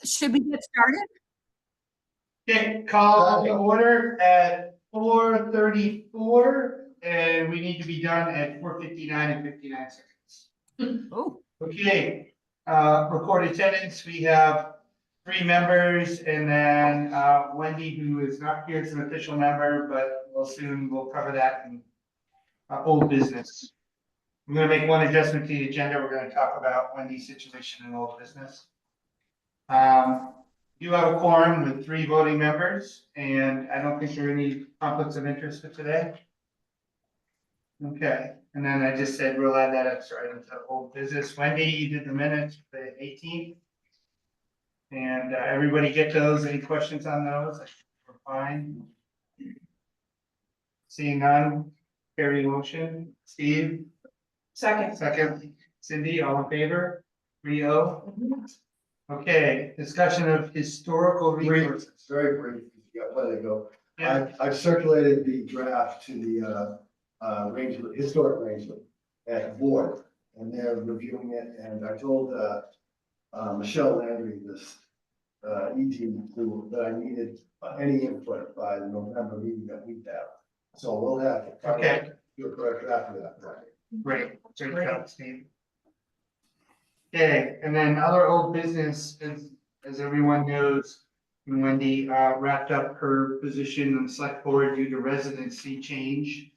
Should we get started? Okay, call to order at 4:34, and we need to be done at 4:59 and 59 seconds. Oh, Okay, recorded attendance, we have 3 members, and then Wendy, who is not here as an official member, but we'll cover that in old business. I'm gonna make one adjustment to the agenda. We're gonna talk about Wendy's situation in old business. You have a quorum with 3 voting members, and I don't think there are any conflicts of interest for today. Okay, and then I just said we'll add that extra item to old business. Wendy, you did the minutes for the 18th. And everybody get those? Any questions on those? We're fine. Seeing none, carry motion. Steve? Second. Cindy, all in favor? 3-0. Okay, discussion of historical resources. Very brief, you got plenty to go. Yeah. I've circulated the draft to the historic rangeland at the board, and they're reviewing it, and I told Michelle Landry, this that I needed any input by the November meeting that we have. So we'll have. Okay. Your correct draft of that. Great job, Steve. Okay, and then other old business, as everyone knows, Wendy wrapped up her position on the select board due to residency change.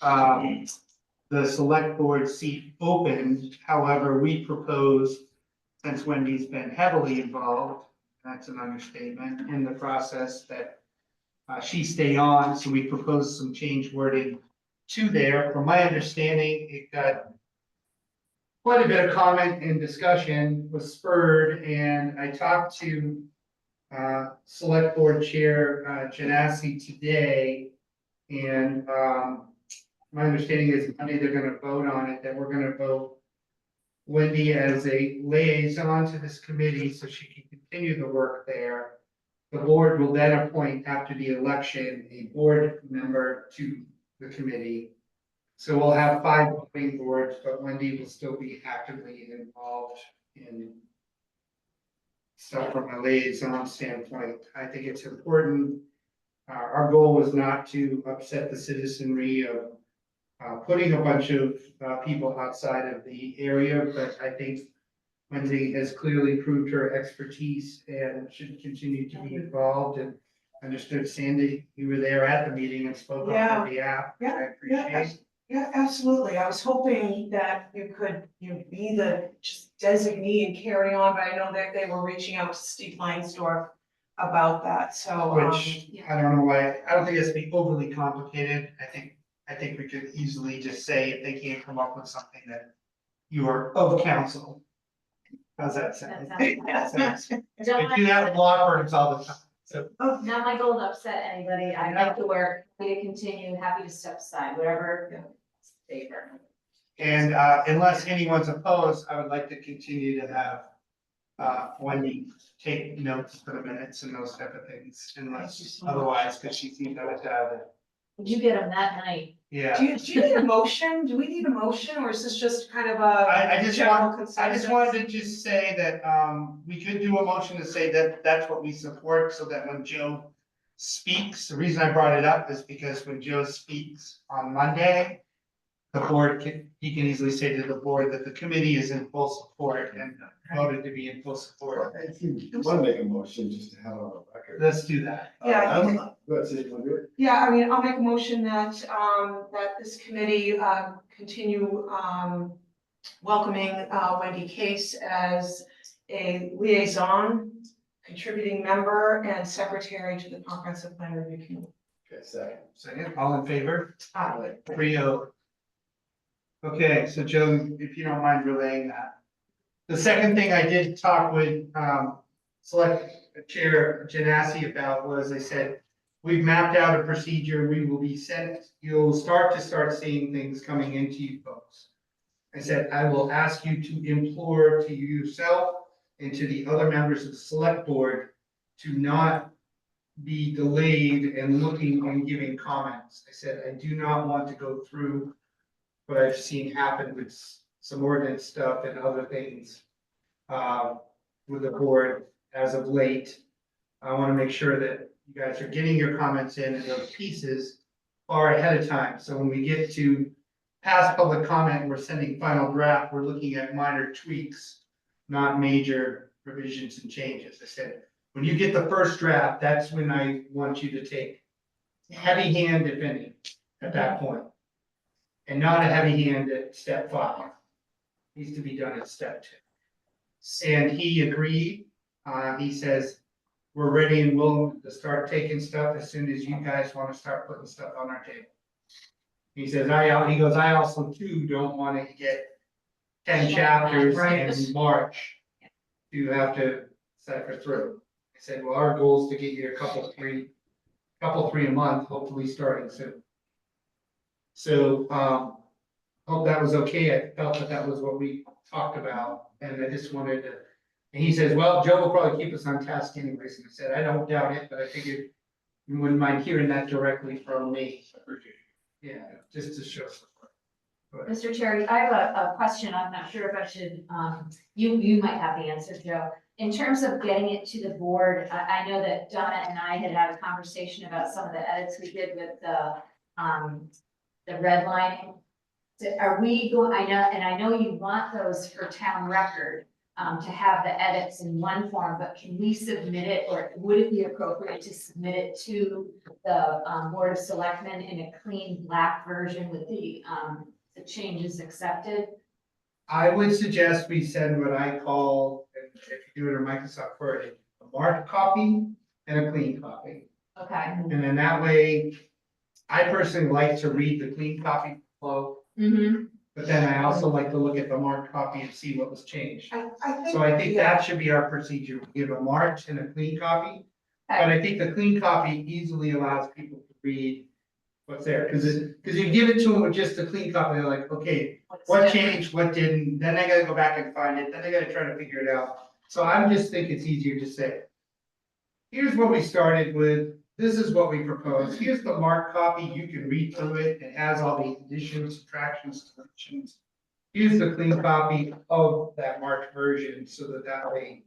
The select board seat opened, however, we proposed, since Wendy's been heavily involved, that's an understatement, in the process, that she stay on, so we proposed some change wording to there. From my understanding, it got quite a bit of comment and discussion was spurred, and I talked to select board chair Janassi today, and my understanding is Monday they're gonna vote on it, that we're gonna vote Wendy as a liaison to this committee so she can continue the work there. The board will then appoint, after the election, a board member to the committee. So we'll have 5 voting boards, but Wendy will still be actively involved in stuff from a liaison standpoint. I think it's important. Our goal was not to upset the citizenry of putting a bunch of people outside of the area, but I think Wendy has clearly proved her expertise and should continue to be involved. And understood, Sandy, you were there at the meeting and spoke on her behalf. Yeah, I appreciate. Yeah, absolutely. I was hoping that you could, be the just designee and carry on, but I know that they were reaching out to Steve Leinsdorf about that, so. Which, I don't know why, I don't think it's be overly complicated. I think we could easily just say if they can't come up with something that you are of counsel. How's that sound? I do that with law firms all the time, so. Not my goal to upset anybody. I like to work, happy to continue, happy to step aside, whatever favor. And unless anyone's opposed, I would like to continue to have Wendy take notes for the minutes and those type of things, unless otherwise, because she seems to have it. Did you get them that night? Yeah. Do you need a motion? Do we need a motion, or is this just kind of a I just general consensus? wanted to just say that we could do a motion to say that that's what we support, so that when Joe speaks, the reason I brought it up is because when Joe speaks on Monday, the board he can easily say to the board that the committee is in full support and voted to be in full support. If you want to make a motion, just to have it on the record. Let's do that. Yeah, Go ahead, Sid, you want to do it? Yeah, I mean, I'll make a motion that, that this committee, continue, welcoming, Wendy Case as a liaison, contributing member and secretary to the Comprehensive Plan Review Committee. Okay, second. Second, all in favor? Aye. 3-0. Okay, so Joe, if you don't mind relaying that. The second thing I did talk with Select Chair Janassi about was, I said, we've mapped out a procedure, we will be sent, you'll start seeing things coming into you folks. I said, I will ask you to implore to yourself and to the other members of the select board to not be delayed and looking and giving comments. I said, I do not want to go through what I've seen happen with some ordinance stuff and other things with the board as of late. I want to make sure that you guys are getting your comments in those pieces far ahead of time. So when we get to past public comment, and we're sending final draft, we're looking at minor tweaks, not major revisions and changes. I said, when you get the first draft, that's when I want you to take heavy hand, if any, at that point. And not a heavy hand at step 5. Needs to be done at step 2. And he agreed. He says, we're ready and willing to start taking stuff as soon as you guys want to start putting stuff on our table. He says, he goes, I also too don't want to get 10 chapters in March to have to cipher through. I said, well, our goal is to get you a couple, three a month, hopefully starting soon. So, hope that was okay. I felt that that was what we talked about, and I just wanted to. And he says, well, Joe will probably keep us on task anyways. And I said, I don't doubt it, but I figured you wouldn't mind hearing that directly from me. Yeah, just to show support. Go ahead. Mr. Chair, I have a question. I'm not sure if I should, you might have the answer, Joe. In terms of getting it to the board, I know that Donna and I had a conversation about some of the edits we did with the redlining. So are we going, I know you want those for town record, to have the edits in one form, but can we submit it, or would it be appropriate to submit it to the Board of Selectmen in a clean black version with the changes accepted? I would suggest we send what I call, if you do it in Microsoft Word, a marked copy and a clean copy. Okay. And then that way, I personally like to read the clean copy flow. Mm-hmm. But then I also like to look at the marked copy and see what was changed. I So I think that should be our procedure. We give a marked and a clean copy. But I think the clean copy easily allows people to read what's there. Because you give it to them with just a clean copy, they're like, okay, what changed, what didn't? Then they gotta go back and find it. Then they gotta try to figure it out. So I just think it's easier to say, here's what we started with. This is what we propose. Here's the marked copy. You can read through it. It has all the additions, subtractions, deletions. Here's the clean copy of that marked version, so that way,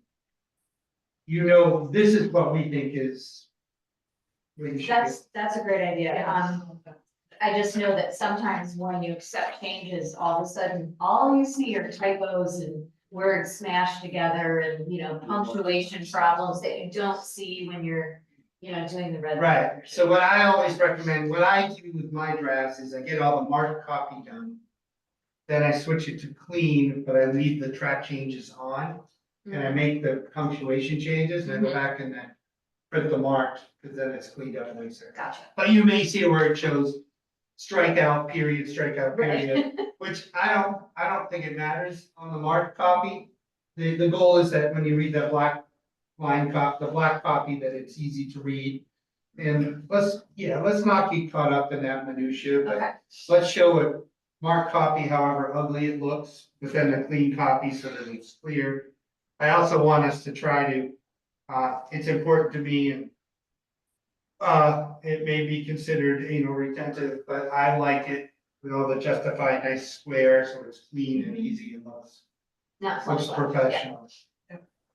you know, this is what we think is. What you should do. That's a great idea. I just know that sometimes when you accept changes, all of a sudden, all you see are typos and words smashed together and, you know, punctuation problems that you don't see when you're, you know, doing the red. Right, so what I always recommend, what I do with my drafts is I get all the marked copy done. Then I switch it to clean, but I leave the track changes on, and I make the punctuation changes, and I go back and then print the marked, because then it's cleaned up nicer. Gotcha. But you may see where it shows strikeout period, which I don't think it matters on the marked copy. The goal is that when you read that black line the black copy, that it's easy to read. And let's not get caught up in that minutia, but Okay. let's show a marked copy, however ugly it looks, but then a clean copy so that it's clear. I also want us to try to, it's important to me, and it may be considered, retentive, but I like it with all the justified nice square, so it's clean and easy and looks professional.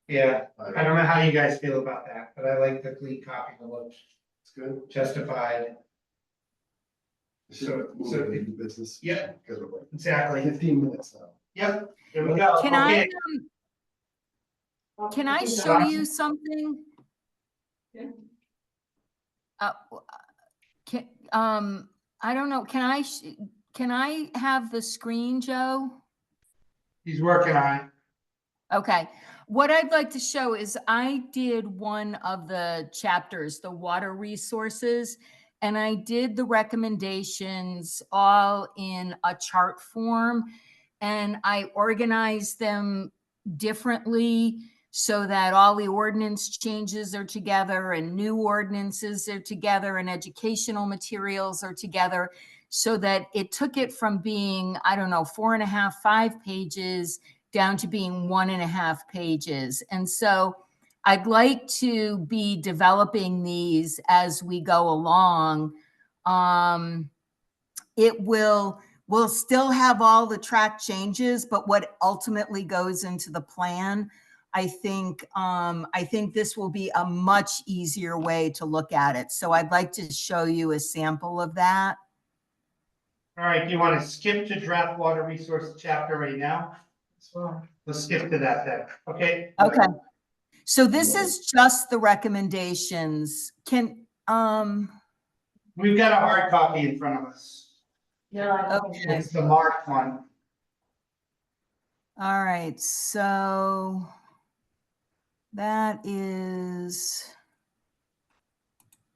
Yeah, I don't know how you guys feel about that, but I like the clean copy that looks It's good. justified. So into business. Yeah. Because we're like Exactly. 15 minutes now. Yep, there we go. Can Okay. Can I show you something? Yeah. I don't know, can I have the screen, Joe? He's working on it. Okay, what I'd like to show is I did one of the chapters, the water resources, and I did the recommendations all in a chart form, and I organized them differently so that all the ordinance changes are together and new ordinances are together and educational materials are together, so that it took it from being, 4.5, 5 pages down to being 1.5 pages. And so I'd like to be developing these as we go along. It will we'll still have all the track changes, but what ultimately goes into the plan, I think this will be a much easier way to look at it. So I'd like to show you a sample of that. All right, do you want to skip to draft water resource chapter right now? Let's skip to that then, okay? Okay. So this is just the recommendations. We've got a hard copy in front of us. No, I don't think Okay. It's the marked one. All right, so that is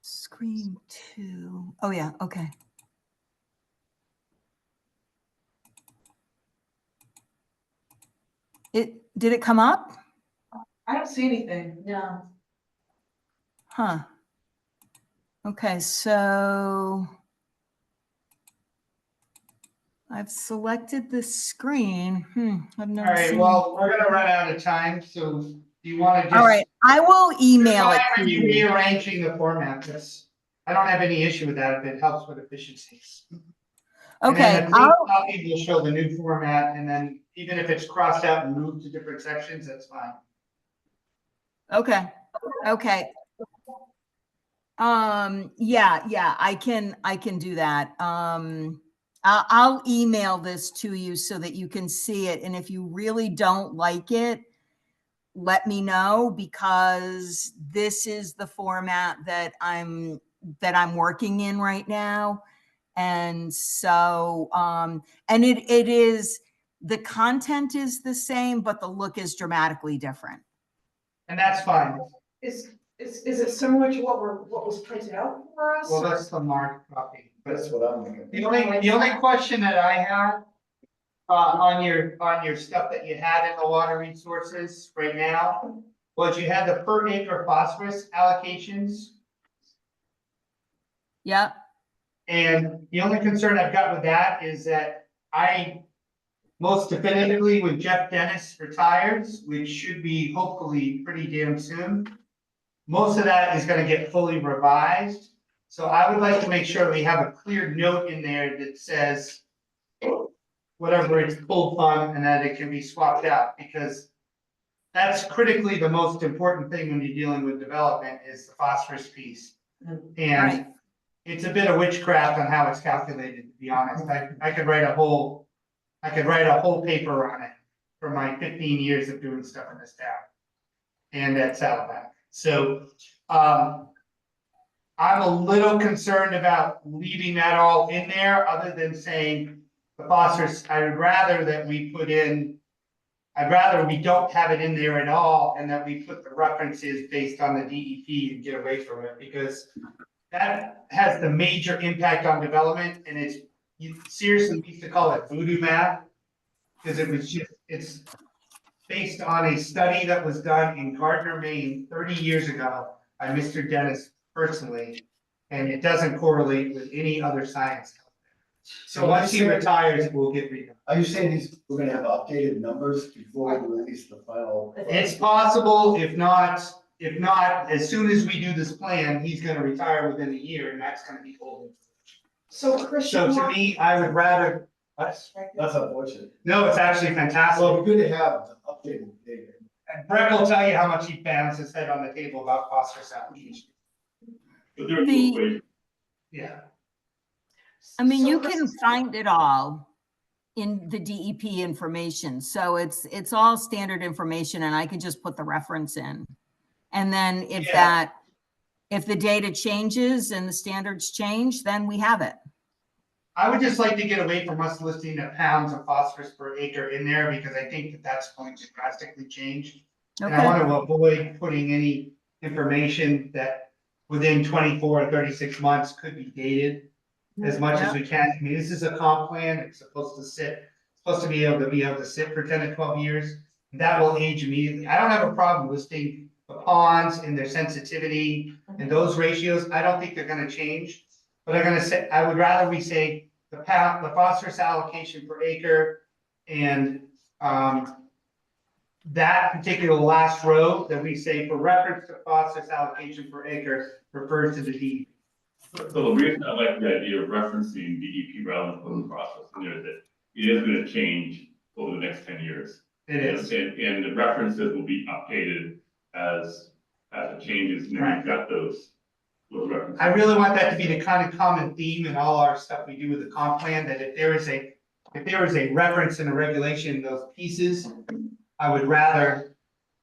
screen 2. Oh yeah, okay. Did it come up? I don't see anything. No. Huh. Okay, so I've selected the screen. I've All never right, seen. well, we're gonna run out of time, so do you want to just? All right, I will email it Why to are you you. rearranging the format? I don't have any issue with that if it helps with efficiencies. And Okay, then the clean copy will show the new format, and then even if it's crossed out and moved to different sections, that's fine. okay. Yeah, I can do that. I'll email this to you so that you can see it. And if you really don't like it, let me know, because this is the format that I'm working in right now. And so, and it is, the content is the same, but the look is dramatically different. And that's fine. Is it similar to what was printed out for us? Well, that's the marked copy. That's what I'm looking. The only question that I have on your stuff that you had in the water resources right now was you had the per acre phosphorus allocations. Yeah. And the only concern I've got with that is that most definitively, when Jeff Dennis retires, which should be hopefully pretty damn soon, most of that is gonna get fully revised. So I would like to make sure we have a clear note in there that says whatever it's pulled from and that it can be swapped out, because that's critically the most important thing when you're dealing with development is the phosphorus piece. And Right. it's a bit of witchcraft on how it's calculated, to be honest. I could write a whole paper on it for my 15 years of doing stuff in this town and at Saddleback. So, I'm a little concerned about leaving that all in there, other than saying the phosphorus, I'd rather we don't have it in there at all, and that we put the references based on the DEP and get away from it, because that has the major impact on development, and you seriously used to call it voodoo math. Because it's based on a study that was done in Gardner, Maine 30 years ago by Mr. Dennis personally, and it doesn't correlate with any other science. So once he retires, it will get redone. Are you saying we're gonna have updated numbers before we release the final? It's possible, if not, as soon as we do this plan, he's gonna retire within a year, and that's gonna be old. So Chris. So to me, I would rather, That's unfortunate. no, it's actually fantastic. Well, we're good to have the updated data. And Brett will tell you how much he bangs his head on the table about phosphorus application. Yeah. I mean, So you Chris- can find it all in the DEP information. So it's all standard information, and I can just put the reference in. And then if the data changes and the standards change, then we have it. I would just like to get away from us listing the pounds of phosphorus per acre in there, because I think that's going to drastically change. And I Okay. want to avoid putting any information that within 24 or 36 months could be dated as much as we can. I mean, this is a comp plan. It's supposed to be able to sit for 10 to 12 years. That will age immediately. I don't have a problem listing the ponds and their sensitivity and those ratios. I don't think they're gonna change. But I would rather we say the phosphorus allocation per acre, and that particular last row that we say for reference to phosphorus allocation per acre refers to the DEP. So the reason I like the idea of referencing DEP rather than putting the process in there is that it is gonna change over the next 10 years. It is. And the references will be updated as it changes, and then you've got those references. I really want that to be the kind of common theme in all our stuff we do with the comp plan, that if there is a reference in a regulation in those pieces, I would rather,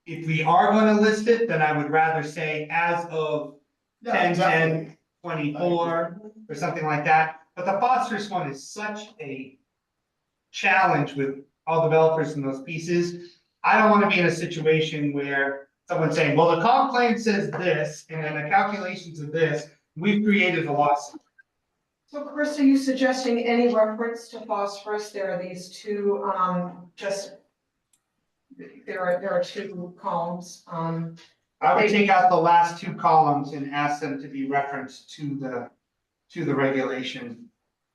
if we are gonna list it, then I would rather say as of Yeah, 10, 24, or something like that. But the phosphorus one is such a challenge with all developers in those pieces. I don't wanna be in a situation where someone's saying, well, the comp plan says this, and then the calculations of this, we've created a lawsuit. So Chris, are you suggesting any reference to phosphorus? There are these two, there are two columns, I would take out the last two columns and ask them to be referenced to the regulation,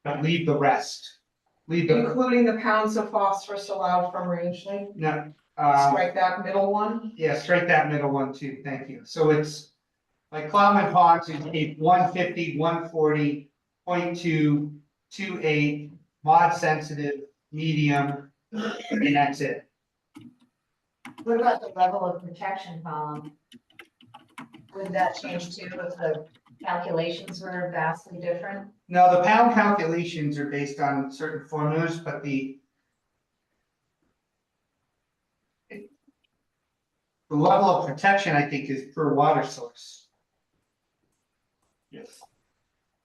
but leave the rest. Leave the, including the pounds of phosphorus allowed from Rangeley. no, Strike that middle one. yeah, strike that middle one too, thank you. So it's like Cloudman Ponds, you take 150, 140, 0.2, 2.8, mod sensitive, medium, and that's it. What about the level of protection column? Would that change too if the calculations were vastly different? Now, the pound calculations are based on certain formulas, but the level of protection, I think, is per water source. Yes.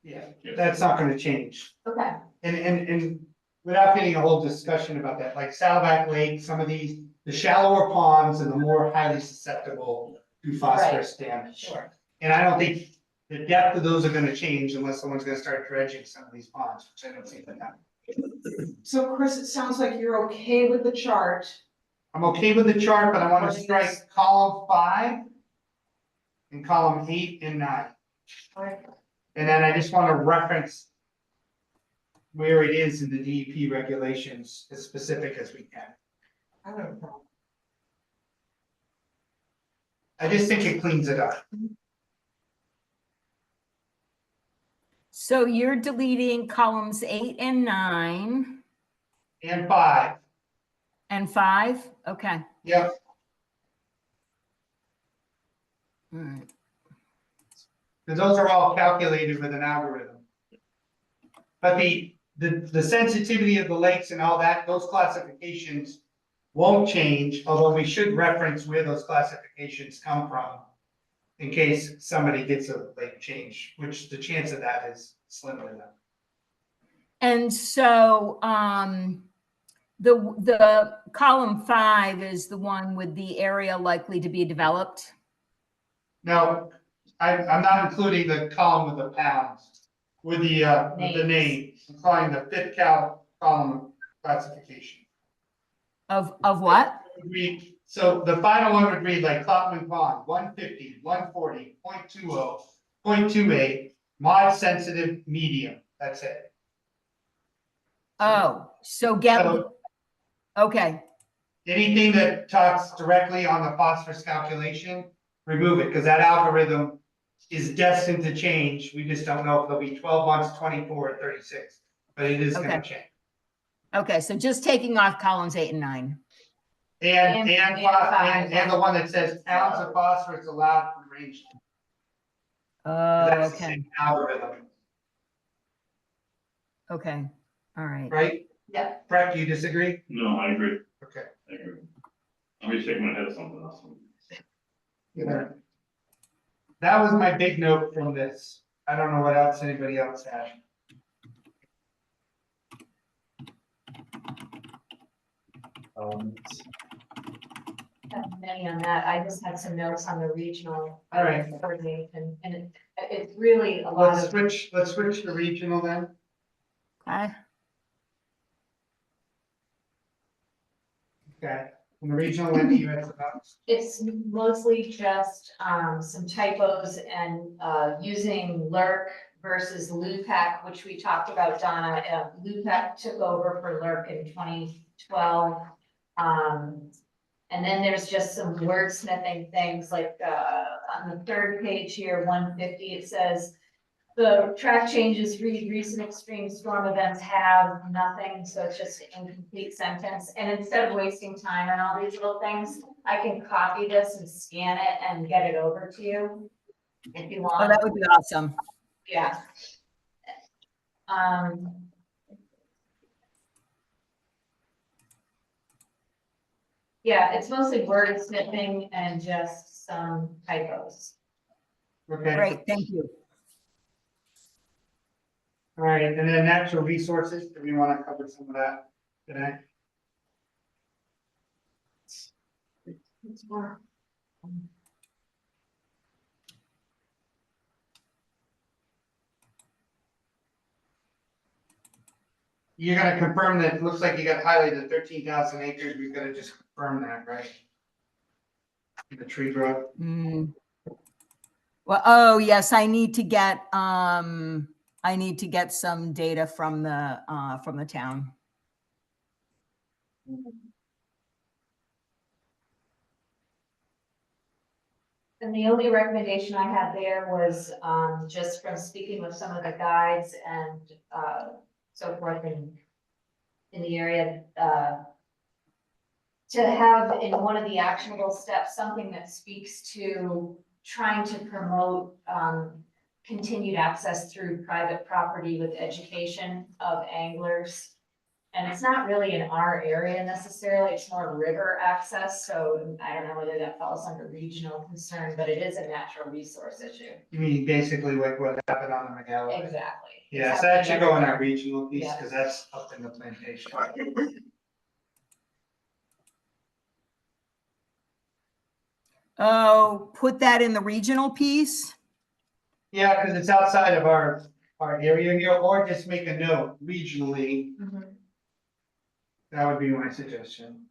Yeah, Yes. that's not gonna change. Okay, And without getting a whole discussion about that, like Saddleback Lake, some of these, the shallower ponds and the more highly susceptible to phosphorus damage. sure. And I don't think the depth of those are gonna change unless someone's gonna start dredging some of these ponds, which I don't see that happening. So Chris, it sounds like you're okay with the chart. I'm okay with the chart, but I wanna strike column 5 and column 8 and 9. And then I just wanna reference where it is in the DEP regulations, as specific as we can. I don't have a problem. I just think it cleans it up. So you're deleting columns 8 and 9 And 5, and 5? Okay. yep, All right. because those are all calculated with an algorithm. But the sensitivity of the lakes and all that, those classifications won't change, although we should reference where those classifications come from in case somebody gets a lake change, which the chance of that is slim enough. And so the column 5 is the one with the area likely to be developed. Now, I'm not including the column with the pounds, with the name, I'm calling the fifth column classification. Of what? So the final one would read like Cloudman Pond, 150, 140, 0.20, 0.28, mod sensitive, medium, that's it. Oh, so get, So okay, anything that talks directly on the phosphorus calculation, remove it, because that algorithm is destined to change. We just don't know if it'll be 12 months, 24, or 36, but it is gonna Okay. change. okay, so just taking off columns 8 and 9. And five. the one that says pounds of phosphorus allowed from range. Oh, That's the okay, same algorithm, okay, all right. right? Yeah. Brett, do you disagree? No, I agree, Okay. I agree. I'm just shaking my head at something else. Yeah. That was my big note from this. I don't know what else anybody else had. Have many on that. I just had some notes on the regional. All right. Coordination, and it's really a lot Let's of. switch to regional then. Okay, Okay, and the regional, Wendy, you had some notes? It's mostly just some typos and using LURC versus LUPAC, which we talked about, Donna. LUPAC took over for LURC in 2012. And then there's just some wordsmithing things like on the third page here, 150, it says The track changes read recent extreme storm events have nothing, so it's just an incomplete sentence. And instead of wasting time on all these little things, I can copy this and scan it and get it over to you if you Oh, want. that would be awesome. Yeah. Yeah, it's mostly word snipping and just some typos. Okay, Great, thank you. all right, and then natural resources, do we want to cover some of that today? You're gonna confirm that, it looks like you got highlighted 13,000 acres, we've got to just confirm that, right? The tree growth. Mm. Well, oh, yes, I need to get some data from the town. And the only recommendation I had there was, just from speaking with some of the guides and, so forth in the area, to have in one of the actionable steps, something that speaks to trying to promote, continued access through private property with education of anglers. And it's not really in our area necessarily, it's more river access, so I don't know whether that falls under regional concern, but it is a natural resource issue. You mean basically like what happened on the McGalloway? Exactly. Yeah, so that should go in our regional piece, Yeah. because that's up in the plantation. Oh, put that in the regional piece? Yeah, because it's outside of our area here, or just make a note regionally, that would be my suggestion.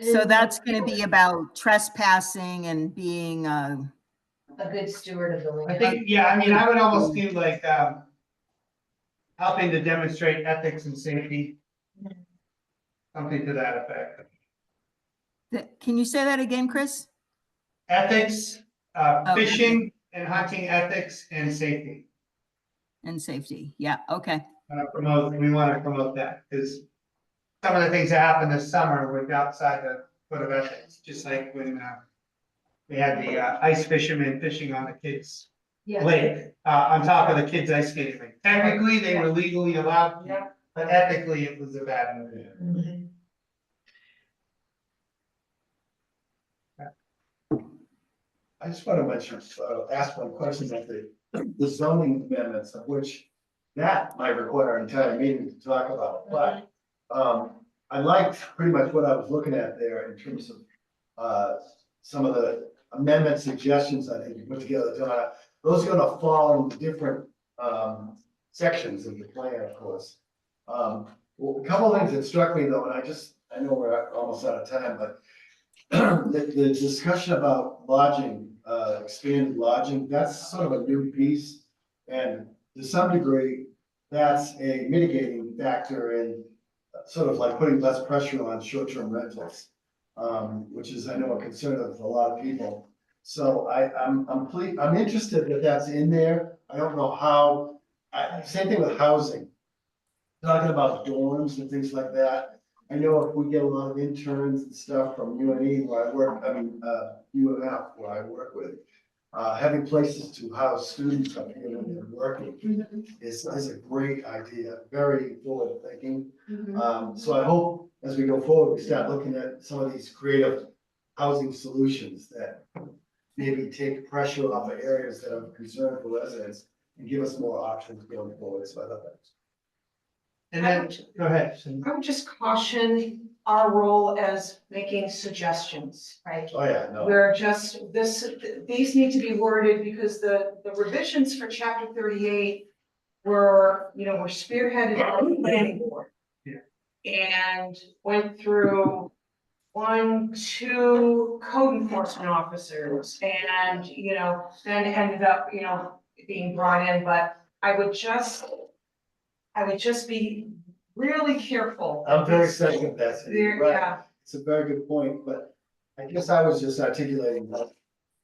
So that's gonna be about trespassing and being, A good steward of the I land. think, yeah, I mean, I would almost do like, helping to demonstrate ethics and safety. Something to that effect. can you say that again, Chris? Ethics, Okay. fishing and hunting ethics and safety. And safety, yeah, okay. We wanna promote that, because some of the things that happened this summer were outside the code of ethics, just like when, we had the, ice fishermen fishing on the kids' Yeah. lake, on top of the kids' ice skating rink. Technically, they were legally allowed to, Yeah. but ethically, it was a bad move. I just want to mention, ask one question about the zoning amendments, of which that might require an entire meeting to talk about, but I liked pretty much what I was looking at there in terms of some of the amendment suggestions I think you put together, Donna. Those are gonna fall into different sections of the plan, of course. Well, a couple of things that struck me though, and I know we're almost out of time, but the discussion about lodging, expanded lodging, that's sort of a new piece. And to some degree, that's a mitigating factor in sort of like putting less pressure on short-term rentals. Which is, I know, a concern of a lot of people. So I'm interested that that's in there. I don't know how, same thing with housing. Talking about dorms and things like that. I know if we get a lot of interns and stuff from UNE where I work, UNF where I work with, having places to house students up here when they're working is a great idea, very forward thinking. So I hope as we go forward, we start looking at some of these creative housing solutions that maybe take pressure off of areas that are of concern for residents and give us more options going forward. So I love that. And then, go ahead. I would just caution our role as making suggestions. Right. Oh, yeah, no. We're just, these need to be worded because the revisions for chapter 38 were spearheaded by the planning board. Yeah. And went through 1, 2 code enforcement officers and, then ended up, being brought in, but I would just be really careful. I'm very second that. There, Right. yeah. It's a very good point, but I guess I was just articulating that.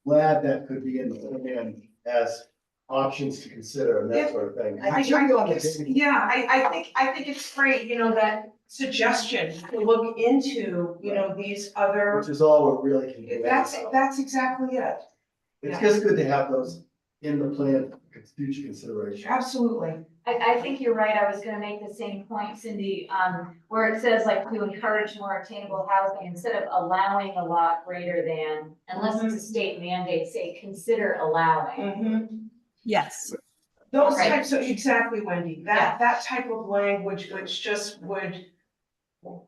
Glad that could be in the plan as options to consider and that sort of thing. I think it's great, you know, that suggestion to look into, you know, these other, Which is all we really can do. anyhow. that's exactly it. It's just good to have those in the plan for future consideration. Absolutely. I think you're right. I was gonna make the same point, Cindy, where it says like to encourage more attainable housing, instead of allowing a lot greater than, unless it's a state mandate, say, consider allowing. Mm-hmm. Yes. Those Right. types of, exactly, Wendy, Yeah. that type of language, which just would,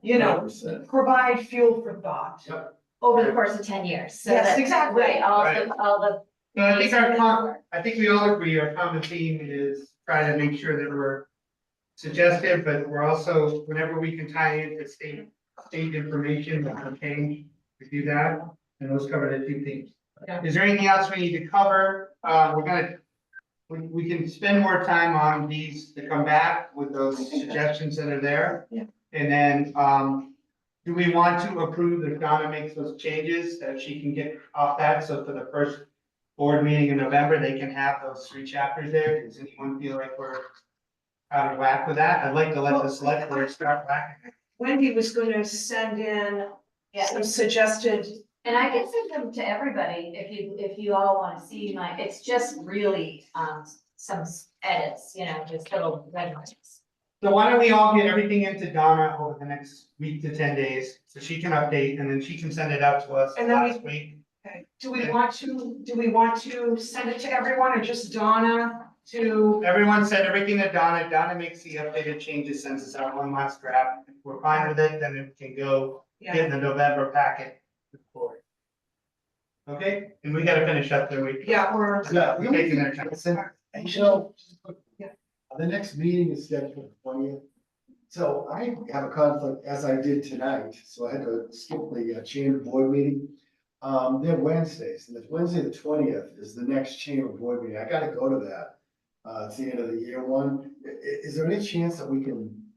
you know, 100%. provide fuel for thought. Yep. Over the course of 10 years. So Yes, that- exactly. Right, all the. No, I think I think we all agree our common theme is try to make sure that we're suggestive, but we're also, whenever we can tie into state information that will change, we do that, and those cover the two themes. Yeah. Is there anything else we need to cover? We can spend more time on these to come back with those suggestions that are there. Yeah. And then, do we want to approve that Donna makes those changes, that she can get off that, so for the first board meeting in November, they can have those 3 chapters there? Does anyone feel like we're out of whack with that? I'd like to let the select board start whacking it. Wendy was gonna send in Yeah, some suggested, and I can send them to everybody if you all wanna see my, it's just really, some edits, you know, just little renderings. So why don't we all get everything into Donna over the next week to 10 days, so she can update, and then she can send it out to us And then we- last week. okay, do we want to send it to everyone or just Donna to? Everyone send everything to Donna. Donna makes the updated changes, sends us out one last draft. If we're fine with it, then it can go Yeah, get in the November packet. to the board. Okay, and we gotta finish up the week. yeah, or, Yeah, We're taking their time. And you know, Yeah. the next meeting is scheduled for the 20th. So I have a conflict, as I did tonight, so I had to skip the chamber board meeting. They're Wednesdays, and it's Wednesday the 20th is the next chamber board meeting. I gotta go to that. It's the end of the year one. Is there any chance that we can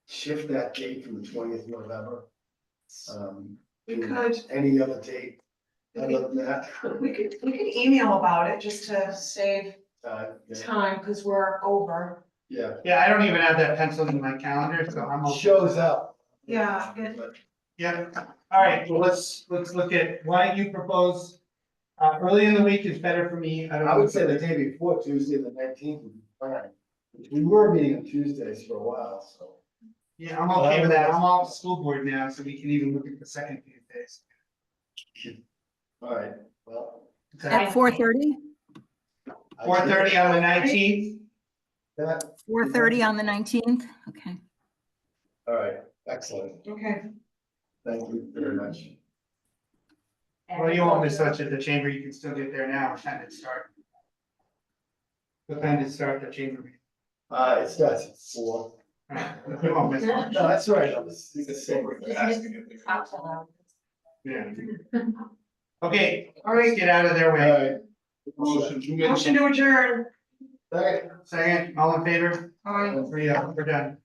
shift that date from the 20th of November? we to could, Any other date other than that? we could email about it just to save Yeah. time, because we're over. Yeah, Yeah, I don't even have that penciled in my calendar, so I'm. okay. shows up. Yeah, But Yeah, all right, well, let's look at, why don't you propose, early in the week is better for me. I don't I know. would say the day before, Tuesday, the 19th would be fine. We were meeting on Tuesdays for a while, so. Yeah, I'm okay with that. I'm off school board now, so we can even look at the second Tuesdays. All right, well. At 4:30? 4:30 on the 19th. That, 4:30 on the 19th? Okay. all right, excellent. okay. Thank you very much. Well, you won't miss much at the chamber. You can still get there now. What time did it start? What time did it start the chamber meeting? It starts at 4. You won't miss much. No, that's all right. I was the same. Talk to them. Yeah. Okay, All let's right, get out of their All way. right. motion to adjourn. Second. Second, all in favor? All right. We're done.